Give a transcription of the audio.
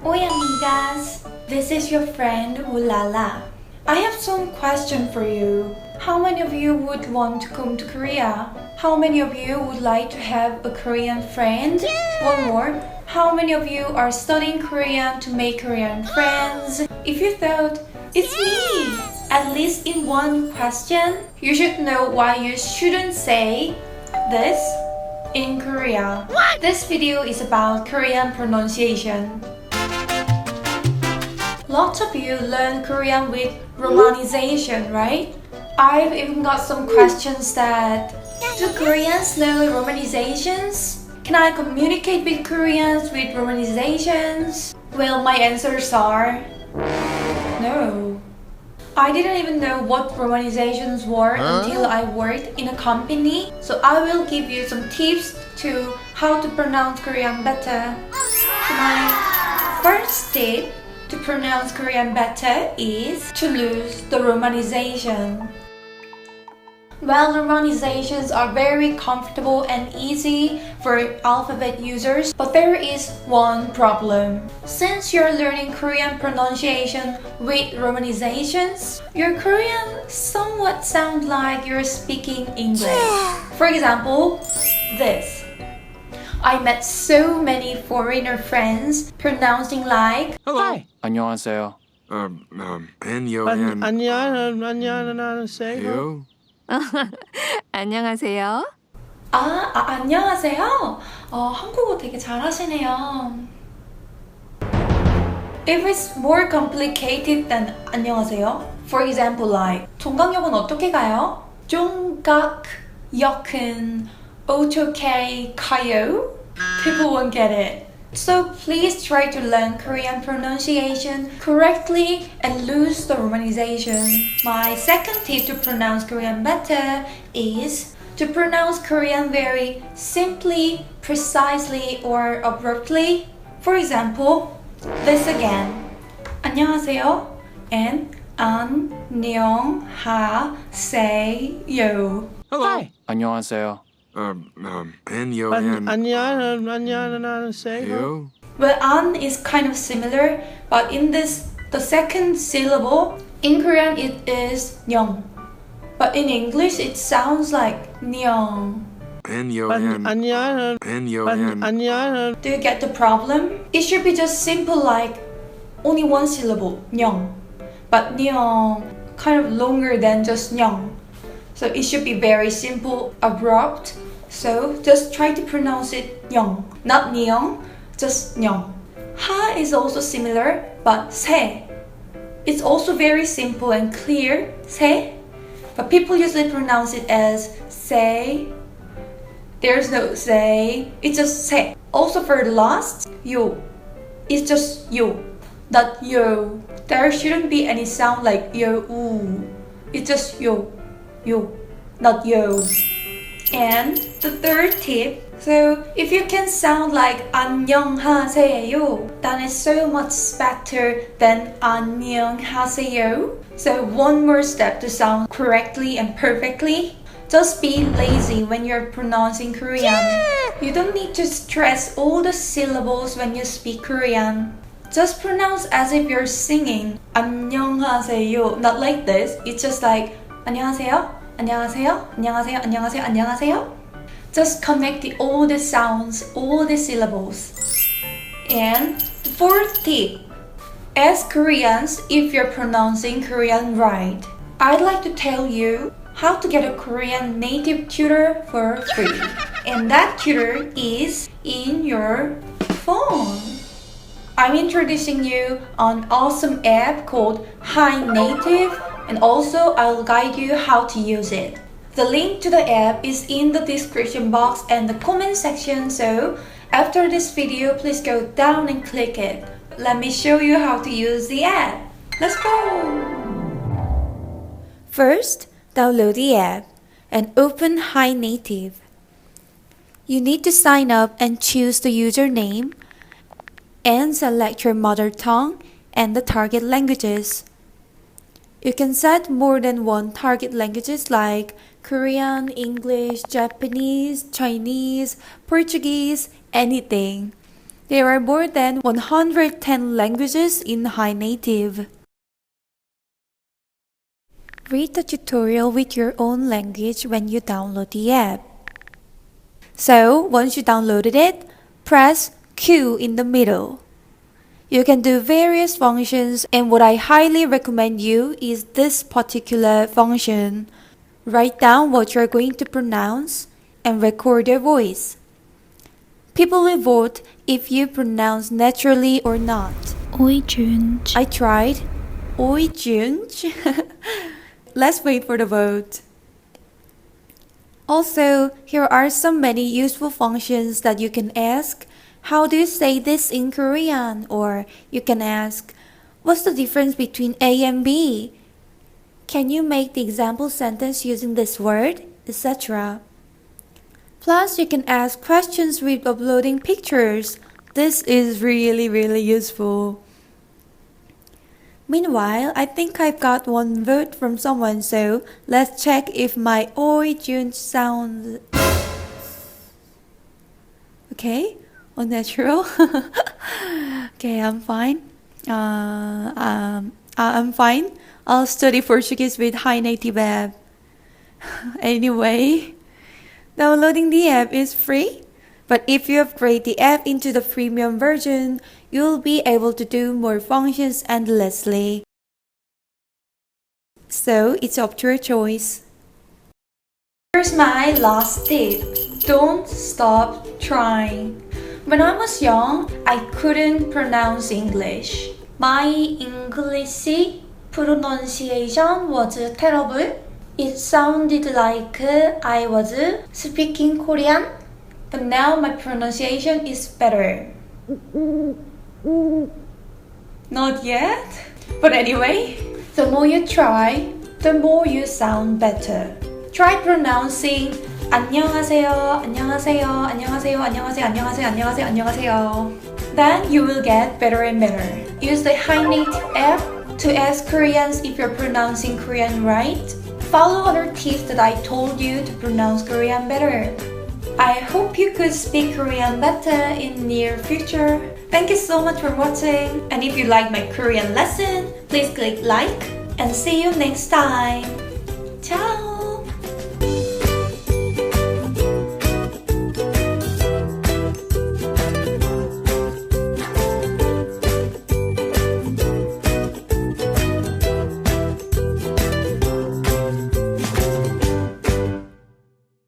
Oi amigas, this is your friend Ulala. I have some question for you. How many of you would want to come to Korea? How many of you would like to have a Korean friend? One more. How many of you are studying Korean to make Korean friends? If you thought, it's me! At least in one question, you should know why you shouldn't say this in Korea. What? This video is about Korean pronunciation. Lots of you learn Korean with romanization, right? I've even got some questions that, do Koreans know romanizations? Can I communicate with Koreans with romanizations? Well, my answers are no. I didn't even know what romanizations were until I worked in a company. So I will give you some tips to how to pronounce Korean better. So my first tip to pronounce Korean better is to lose the romanization. Well, romanizations are very comfortable and easy for alphabet users, but there is one problem. Since you're learning Korean pronunciation with romanizations, your Korean somewhat sounds like you're speaking English. For example, this. I met so many foreigner friends pronouncing like Hello. 안녕하세요. Annyeong. 안녕하세요. 안녕하세요. 안녕하세요. 한국어 되게 잘하시네요. If it's more complicated than 안녕하세요, for example like 종강역은 어떻게 가요? 종각역은 어떻게 가요? People won't get it. So please try to learn Korean pronunciation correctly and lose the romanization. My second tip to pronounce Korean better is to pronounce Korean very simply, precisely, or abruptly. For example, this again. 안녕하세요 and 안녕하세요. Hello. 안녕하세요. 안녕하세요. Well, an is kind of similar, but in this, the second syllable, in Korean it is nyong. But in English it sounds like nyong. 안녕. Do you get the problem? It should be just simple like only one syllable, nyong. But nyong kind of longer than just nyong. So it should be very simple, abrupt. So just try to pronounce it nyong, not nyong, just nyong. Ha is also similar, but 세. It's also very simple and clear, 세. But people usually pronounce it as say. There's no say, it's just 세. Also for the last, yo. It's just yo, not yo. There shouldn't be any sound like yo, ooh. It's just yo, not yo. And the third tip, so if you can sound like 안녕하세요, that is so much better than 안녕하세요. So one more step to sound correctly and perfectly. Just be lazy when you're pronouncing Korean. You don't need to stress all the syllables when you speak Korean. Just pronounce as if you're singing 안녕하세요. Not like this. It's just like 안녕하세요. 안녕하세요. 안녕하세요. 안녕하세요. 안녕하세요. Just connect all the sounds, all the syllables. And the fourth tip. Ask Koreans if you're pronouncing Korean right. I'd like to tell you how to get a Korean native tutor for free. And that tutor is in your phone. I'm introducing you an awesome app called Hi Native, and also I'll guide you how to use it. The link to the app is in the description box and the comment section, so after this video, please go down and click it. Let me show you how to use the app. Let's go! First, download the app and open Hi Native. You need to sign up and choose the username and select your mother tongue and the target languages. You can set more than one target languages like Korean, English, Japanese, Chinese, Portuguese, anything. There are more than 110 languages in High Native. Read the tutorial with your own language when you download the app. So, once you downloaded it, press Q in the middle. You can do various functions, and what I highly recommend you is this particular function. Write down what you're going to pronounce and record your voice. People will vote if you pronounce naturally or not. I tried. Let's wait for the vote. Also, here are some many useful functions that you can ask. How do you say this in Korean? Or you can ask, what's the difference between A and B? Can you make the example sentence using this word? Etc. Plus, you can ask questions with uploading pictures. This is really useful. Meanwhile, I think I've got one vote from someone, so let's check if my oi jun sounds okay or natural. Okay, I'm fine. I'm fine. I'll study Portuguese with High Native app. Anyway, downloading the app is free, but if you upgrade the app into the premium version, you'll be able to do more functions endlessly. So it's up to your choice. Here's my last tip. Don't stop trying. When I was young, I couldn't pronounce English. My English pronunciation was terrible. It sounded like I was speaking Korean, but now my pronunciation is better. Not yet? But anyway, the more you try, the more you sound better. Try pronouncing 안녕하세요, 안녕하세요, 안녕하세요, 안녕하세요, 안녕하세요, 안녕하세요, 안녕하세요. Then you will get better and better. Use the High Native app to ask Koreans if you're pronouncing Korean right. Follow other tips that I told you to pronounce Korean better. I hope you could speak Korean better in near future. Thank you so much for watching. And if you like my Korean lesson, please click like and see you next time.